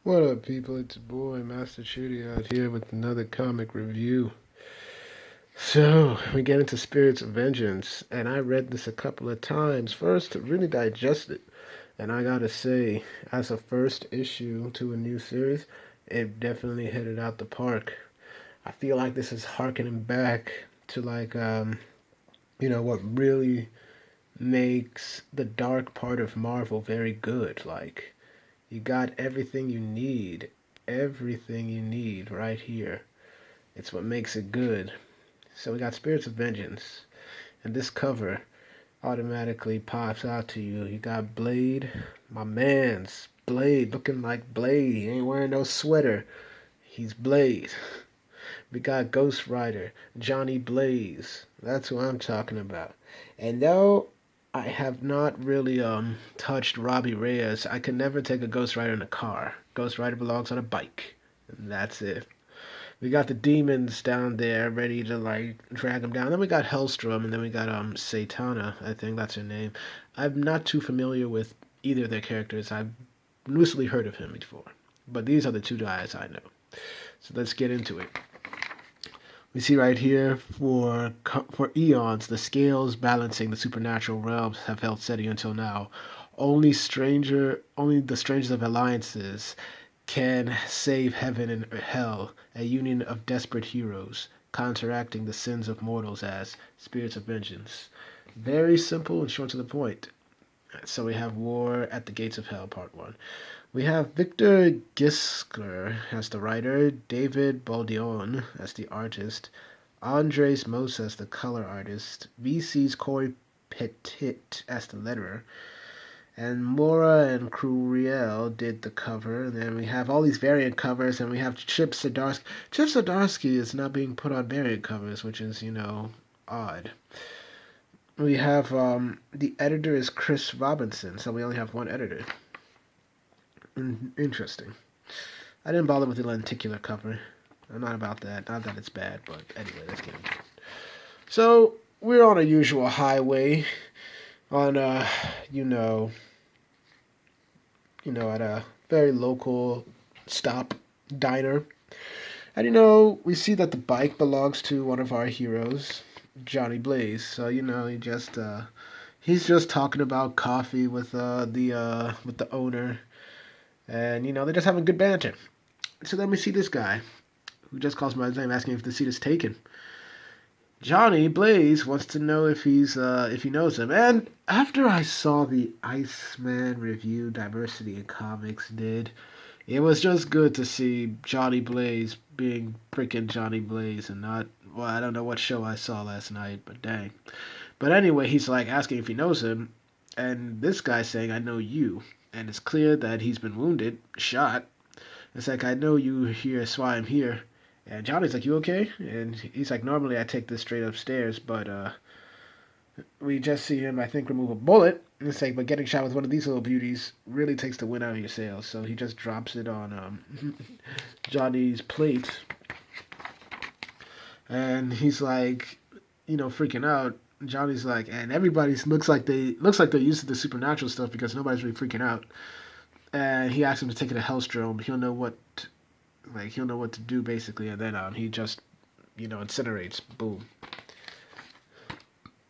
What up, people? It's your boy Master Shooty out here with another comic review. So, we get into Spirits of Vengeance, and I read this a couple of times first to really digest it. And I gotta say, as a first issue to a new series, it definitely hit it out the park. I feel like this is harkening back to what really makes the dark part of Marvel very good. Like, you got everything you need right here. It's what makes it good. So we got Spirits of Vengeance, and this cover automatically pops out to you. You got Blade, my man's Blade, looking like Blade. He ain't wearing no sweater. He's Blade. We got Ghost Rider, Johnny Blaze. That's who I'm talking about. And though I have not really touched Robbie Reyes, I could never take a Ghost Rider in a car. Ghost Rider belongs on a bike. And that's it. We got the demons down there ready to like drag him down. Then we got Hellstrom, and then we got Satana. I think that's her name. I'm not too familiar with either of their characters. I've loosely heard of him before, but these are the two guys I know. So let's get into it. We see right here for eons the scales balancing the supernatural realms have held steady until now. Only the strangest of alliances can save heaven and hell, a union of desperate heroes, counteracting the sins of mortals as spirits of vengeance. Very simple and short to the point. So we have War at the Gates of Hell, Part 1. We have Victor Gisker as the writer, David Baldion as the artist, Andres Mos as the color artist, VC's Corey Petit as the letterer, and Mora and Cruriel did the cover. And then we have all these variant covers, and we have Chip Zdarsky. Chip Zdarsky is not being put on variant covers, which is, odd. We have the editor is Chris Robinson, so we only have one editor. Interesting. I didn't bother with the lenticular cover. I'm not about that. Not that it's bad, but anyway, let's get into it. So we're on a usual highway, on at a very local stop diner, and we see that the bike belongs to one of our heroes, Johnny Blaze. So he's just talking about coffee with the owner, and they're just having good banter. So then we see this guy who just calls him by his name, asking if the seat is taken. Johnny Blaze wants to know if he knows him. And after I saw the Iceman review Diversity in Comics did, it was just good to see Johnny Blaze being freaking Johnny Blaze and not, well, I don't know what show I saw last night, but dang. But anyway, he's like asking if he knows him, and this guy's saying, I know you. And it's clear that he's been wounded, shot. It's like, I know you here, that's why I'm here. And Johnny's like, you okay? And he's like, normally I take this straight upstairs, but we just see him, I think, remove a bullet. And it's like, but getting shot with one of these little beauties really takes the wind out of your sails. So he just drops it on Johnny's plate. And he's like, freaking out. Johnny's like, and everybody looks like they're used to the supernatural stuff because nobody's really freaking out. And he asks him to take it to Hellstrom. He'll know what to do basically, and then he just incinerates. Boom.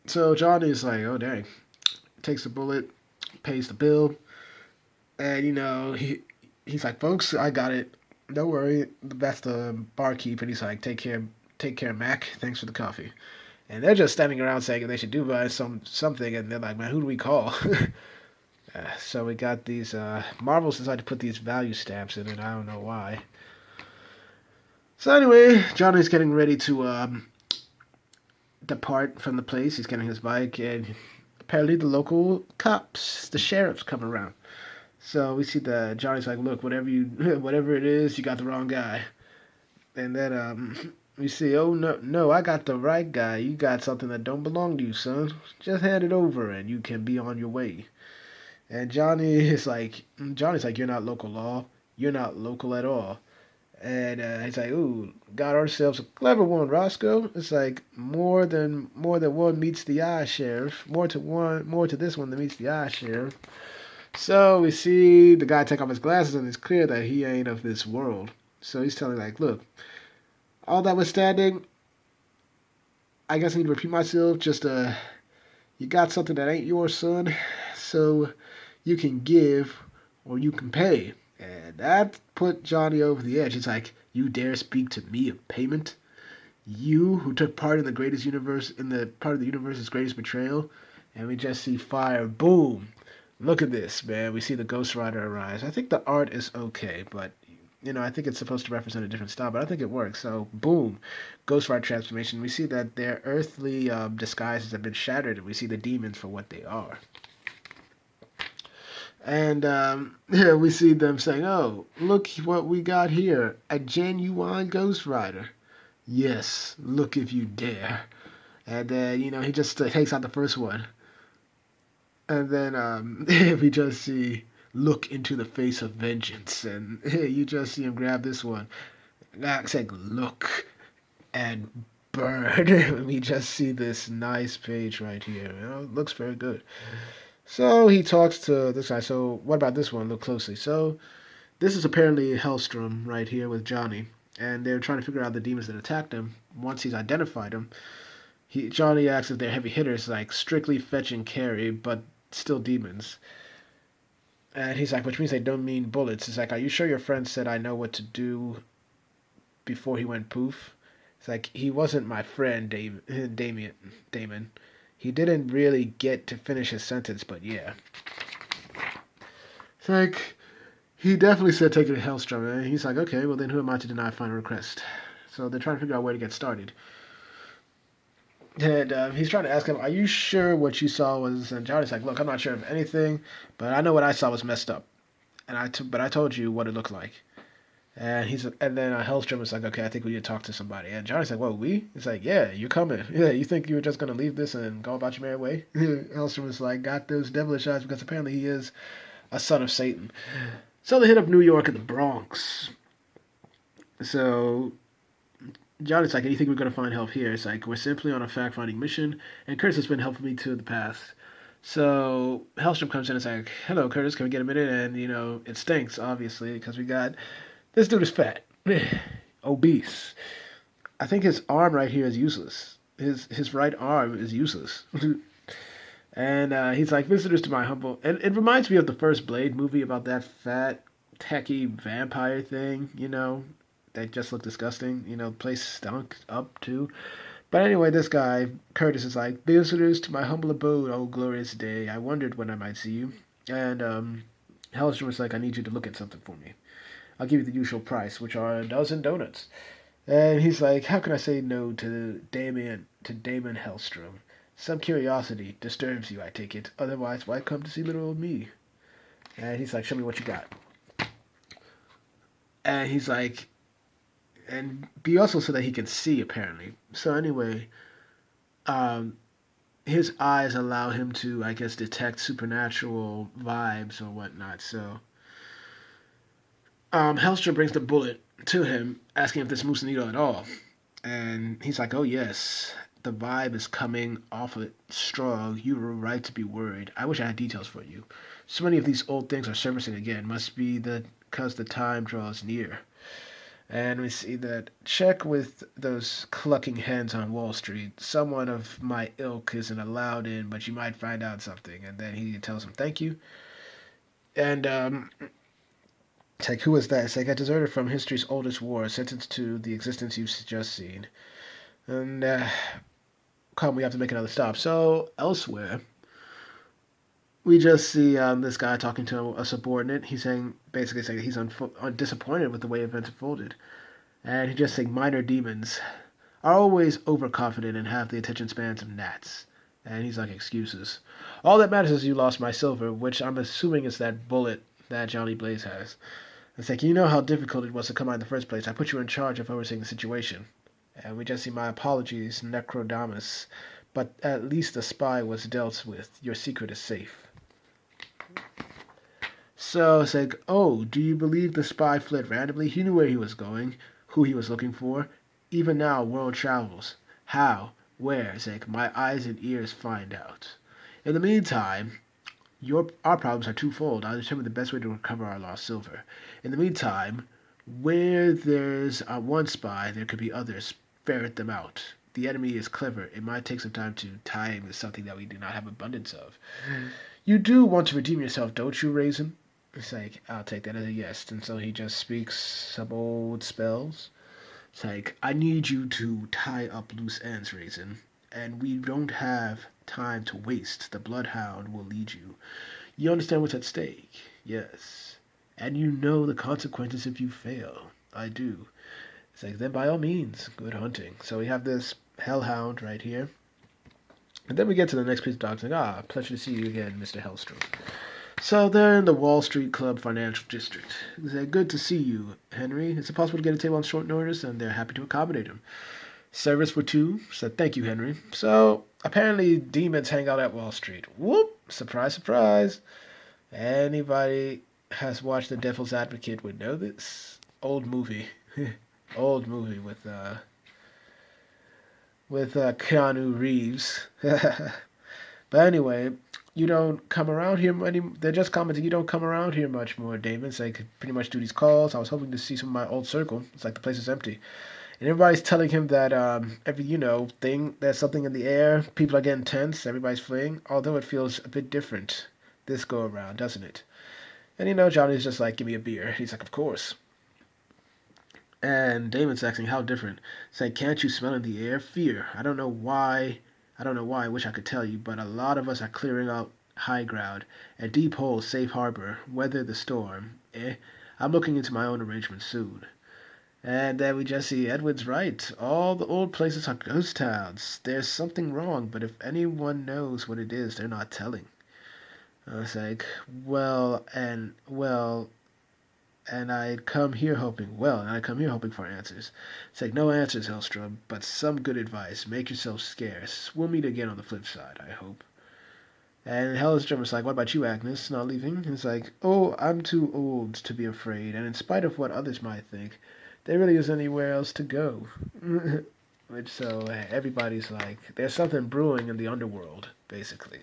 So Johnny's like, oh dang, takes the bullet, pays the bill, and he's like, folks, I got it. Don't worry. That's the barkeep, and he's like, take care, Mac. Thanks for the coffee. And they're just standing around saying they should do something, and they're like, man, who do we call? So we got these. Marvel's decided to put these value stamps in it. I don't know why. So anyway, Johnny's getting ready to depart from the place. He's getting his bike, and apparently the local cops, the sheriffs, come around. So we see that Johnny's like, look, whatever it is, you got the wrong guy. And then we see, oh no, I got the right guy. You got something that don't belong to you, son. Just hand it over, and you can be on your way. And Johnny's like, you're not local law. You're not local at all. And he's like, ooh, got ourselves a clever one, Roscoe. It's like more than one meets the eye, Sheriff. More to this one than meets the eye, Sheriff. So we see the guy take off his glasses, and it's clear that he ain't of this world. So he's telling like, look, all that was standing. I guess I need to repeat myself. Just you got something that ain't yours, son. So you can give or you can pay. And that put Johnny over the edge. It's like, you dare speak to me of payment? You who took part in the greatest universe, in the part of the universe's greatest betrayal? And we just see fire, boom. Look at this, man. We see the Ghost Rider arise. I think the art is okay, but I think it's supposed to represent a different style, but I think it works. So, boom, Ghost Rider transformation. We see that their earthly disguises have been shattered, and we see the demons for what they are. And here we see them saying, "Oh, look what we got here, a genuine Ghost Rider." Yes, look if you dare. And then he just takes out the first one, and then we just see look into the face of vengeance, and you just see him grab this one. It's like look and burn. We just see this nice page right here. It looks very good. So he talks to this guy. So what about this one? Look closely. So this is apparently Hellstrom right here with Johnny, and they're trying to figure out the demons that attacked him. Once he's identified them, Johnny asks if they're heavy hitters, like strictly fetch and carry, but still demons. And he's like, which means they don't mean bullets. It's like, are you sure your friend said I know what to do before he went poof? It's like, he wasn't my friend, Damon. He didn't really get to finish his sentence, but yeah. It's like, he definitely said take it to Hellstrom, and he's like, okay, well then who am I to deny a final request? So they're trying to figure out where to get started. And he's trying to ask him, are you sure what you saw was... And Johnny's like, look, I'm not sure of anything, but I know what I saw was messed up. But I told you what it looked like. And then Hellstrom is like, okay, I think we need to talk to somebody. And Johnny's like, well, we? He's like, yeah, you're coming. Yeah, you think you were just going to leave this and go about your merry way? Hellstrom is like, got those devilish eyes because apparently he is a son of Satan. So they hit up New York and the Bronx. So Johnny's like, you think we're going to find help here? It's like, we're simply on a fact-finding mission, and Curtis has been helping me to the past. So Hellstrom comes in and is like, hello, Curtis, can we get a minute? And, it stinks, obviously, because we got... This dude is fat. Obese. I think his arm right here is useless. His right arm is useless. And he's like, visitors to my humble... It reminds me of the first Blade movie about that fat, techie vampire thing, that just looked disgusting. The place stunk up too. But anyway, this guy, Curtis, is like, visitors to my humble abode, oh glorious day. I wondered when I might see you. And Hellstrom was like, I need you to look at something for me. I'll give you the usual price, which are a dozen donuts. And he's like, how can I say no to Damon Hellstrom? Some curiosity disturbs you, I take it. Otherwise, why come to see little old me? And he's like, show me what you got. And he's like, and he also said that he can see, apparently. So anyway, his eyes allow him to, I guess, detect supernatural vibes or whatnot. So Hellstrom brings the bullet to him, asking if this moves the needle at all. And he's like, oh yes, the vibe is coming off it strong. You were right to be worried. I wish I had details for you. So many of these old things are surfacing again. Must be because the time draws near. And we see that check with those clucking hens on Wall Street. Someone of my ilk isn't allowed in, but you might find out something. And then he tells him thank you. And it's like, who is that? It's like a deserter from history's oldest war, sentenced to the existence you've just seen. And come, we have to make another stop. So elsewhere, we just see this guy talking to a subordinate. He's basically saying he's disappointed with the way events unfolded. And he's just saying minor demons are always overconfident and have the attention spans of gnats. And he's like, excuses. All that matters is you lost my silver, which I'm assuming is that bullet that Johnny Blaze has. It's like, you know how difficult it was to come out in the first place. I put you in charge of overseeing the situation. And we just see my apologies, Necrodamus. But at least the spy was dealt with. Your secret is safe. So it's like, oh, do you believe the spy fled randomly? He knew where he was going, who he was looking for. Even now, world travels. How? Where? It's like, my eyes and ears find out. In the meantime, Our problems are twofold. I'll determine the best way to recover our lost silver. In the meantime, where there's one spy, there could be others. Ferret them out. The enemy is clever. It might take some time to tie him with something that we do not have abundance of. You do want to redeem yourself, don't you, Raisin? It's like, I'll take that as a yes. And so he just speaks some old spells. It's like, I need you to tie up loose ends, Raisin. And we don't have time to waste. The Bloodhound will lead you. You understand what's at stake? Yes. And you know the consequences if you fail. I do. It's like, then by all means, good hunting. So we have this Hellhound right here. And then we get to the next piece of dogs. Like, pleasure to see you again, Mr. Hellstrom. So they're in the Wall Street Club Financial District. They say, good to see you, Henry. Is it possible to get a table on short notice? And they're happy to accommodate him. Service for two. Said, thank you, Henry. So apparently demons hang out at Wall Street. Whoop! Surprise, surprise. Anybody has watched The Devil's Advocate would know this. Old movie. Old movie with Keanu Reeves. But anyway, you don't come around here. They're just commenting, you don't come around here much more, Damon. So I could pretty much do these calls. I was hoping to see some of my old circle. It's like the place is empty. And everybody's telling him that there's something in the air. People are getting tense. Everybody's fleeing. Although it feels a bit different this go around, doesn't it? And Johnny's just like, give me a beer. He's like, of course. And Damon's asking, how different? It's like, can't you smell in the air? Fear. I don't know why. I wish I could tell you, but a lot of us are clearing out high ground. A deep hole, safe harbor. Weather the storm. I'm looking into my own arrangements soon. And then we just see Edward's right. All the old places are ghost towns. There's something wrong, but if anyone knows what it is, they're not telling. I was like, and I come here hoping for answers. It's like, no answers, Hellstrom, but some good advice. Make yourself scarce. We'll meet again on the flip side, I hope. And Hellstrom was like, what about you, Agnes? Not leaving? It's like, oh, I'm too old to be afraid, and in spite of what others might think, there really isn't anywhere else to go. Which, so everybody's like, there's something brewing in the underworld, basically.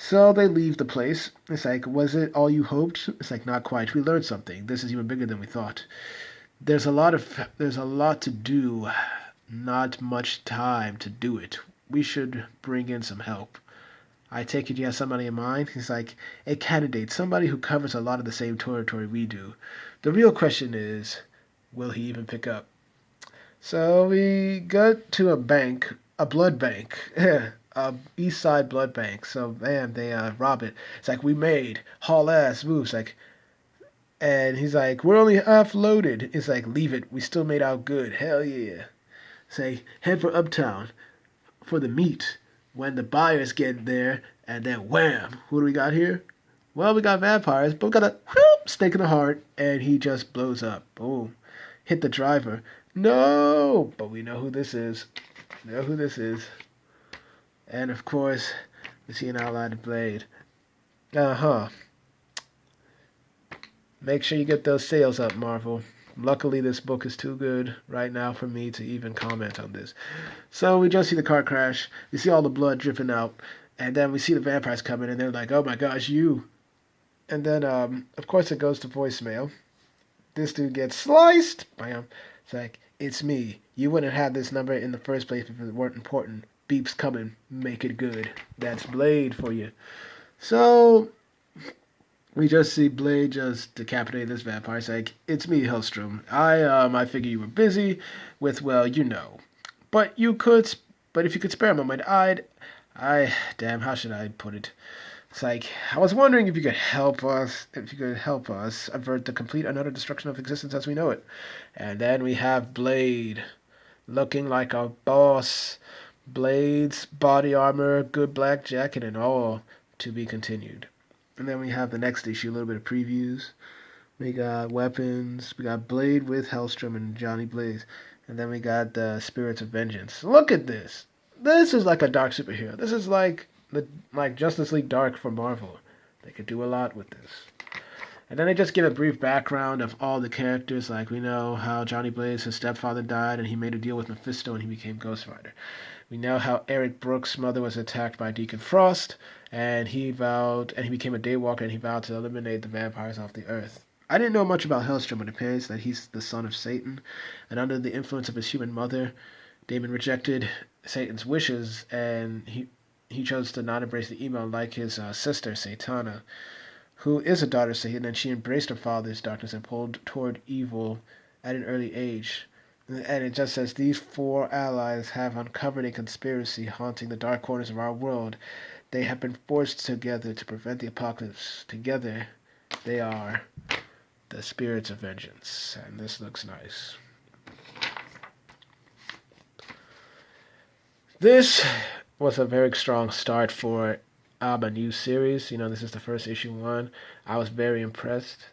So they leave the place. It's like, was it all you hoped? It's like, not quite. We learned something. This is even bigger than we thought. There's a lot to do, not much time to do it. We should bring in some help. I take it you have somebody in mind? He's like, a candidate, somebody who covers a lot of the same territory we do. The real question is, will he even pick up? So we go to a bank, a blood bank. East Side blood bank. So man, they rob it. It's like, we made haul ass moves. Like, and he's like, we're only half loaded. It's like, leave it. We still made out good. Hell yeah. Say, head for Uptown for the meat. When the buyers get there, and then wham, who do we got here? Well, we got vampires, but we got a stake in the heart, and he just blows up. Boom. Hit the driver. No, but we know who this is. And of course, we see an outlined blade. Make sure you get those sales up, Marvel. Luckily, this book is too good right now for me to even comment on this. So we just see the car crash. We see all the blood dripping out. And then we see the vampires coming, and they're like, oh my gosh, you. And then, of course, it goes to voicemail. This dude gets sliced. Bam. It's like, it's me. You wouldn't have this number in the first place if it weren't important. Beep's coming. Make it good. That's Blade for you. So we just see Blade just decapitate this vampire. It's like, it's me, Hellstrom. I figure you were busy with, But if you could spare a moment, damn, how should I put it? It's like, I was wondering if you could help us avert the complete and utter destruction of existence as we know it. And then we have Blade, looking like a boss. Blade's body armor, good black jacket, and all to be continued. And then we have the next issue, a little bit of previews. We got weapons. We got Blade with Hellstrom and Johnny Blaze. And then we got the Spirits of Vengeance. Look at this. This is like a dark superhero. This is like Justice League Dark for Marvel. They could do a lot with this. And then they just give a brief background of all the characters. Like, we know how Johnny Blaze, his stepfather, died, and he made a deal with Mephisto, and he became Ghost Rider. We know how Eric Brooks' mother was attacked by Deacon Frost, and he became a daywalker, and he vowed to eliminate the vampires off the earth. I didn't know much about Hellstrom, but it appears that he's the son of Satan, and under the influence of his human mother, Damon rejected Satan's wishes, and he chose to not embrace the evil like his sister, Satana, who is a daughter of Satan, and she embraced her father's darkness and pulled toward evil at an early age. And it just says these four allies have uncovered a conspiracy haunting the dark corners of our world. They have been forced together to prevent the apocalypse. Together, they are the spirits of vengeance. And this looks nice. This was a very strong start for a new series. This is the first issue 1. I was very impressed.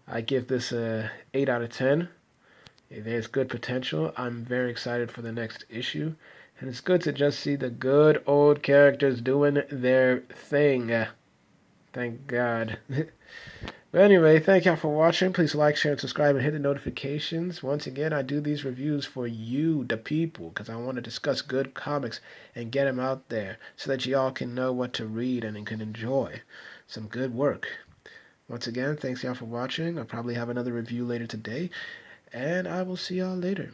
I give this a 8 out of 10. There's good potential. I'm very excited for the next issue. And it's good to just see the good old characters doing their thing. Thank God. But anyway, thank y'all for watching. Please like, share, and subscribe, and hit the notifications. Once again, I do these reviews for you, the people, because I want to discuss good comics and get them out there so that y'all can know what to read and can enjoy some good work. Once again, thanks y'all for watching. I'll probably have another review later today. And I will see y'all later.